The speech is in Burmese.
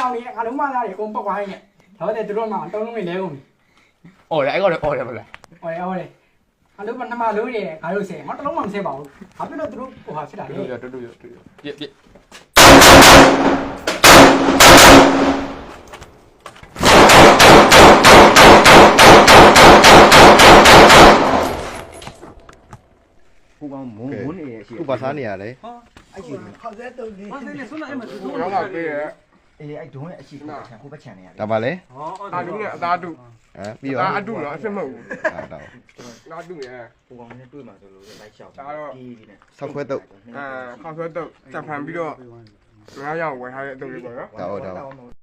အောင်နေငါလုံးမသားတွေအကုန်ပောက်သွားနေတော့တဲ့သူတို့မှတုံးလုံးတွေလဲကုန်ပြီ အော်လေအဲ့ကောင်လည်းအော်တယ်မလား ဟောလေအလုံးမနှမလုံးတွေငါတို့ဆဲငါတလုံးမှမဆဲပါဘူးဘာဖြစ်လို့သူတို့ဟိုဟာဖြစ်တာလဲ တူရပြပြဟိုကောင်မုန်းနေရဲ့ရှိ ခုပါစားနေရလေ အဲ့ရှိ ခေါက်ဆဲတုံးကြီးဟာနေဆွမ်းလာအဲ့မှာသူတို့ ရောင်းတာပေးရဲ့ အေးအဲ့ဒုံးရဲ့အရှိကိုချန်ဟိုဘက်ချန်နေရတယ် ဒါပါလေ အာလူနဲ့အသားတု ပြီးရော အတုနော်အစ်မဟုတ်ဘူး တော့ ငါတုရဲ့ ဟိုကောင်နဲ့တွေ့မှာဆိုလို့လိုက်လျှောက် ဒါတော့ ဒီနဲ့ ဆောက်ခွဲတော့ ခေါက်ဆွဲတုတ်စက်ဖန်ပြီးတော့ငါးရောင်ဝယ်ထားတဲ့အတုလေးပေါ့နော် တော့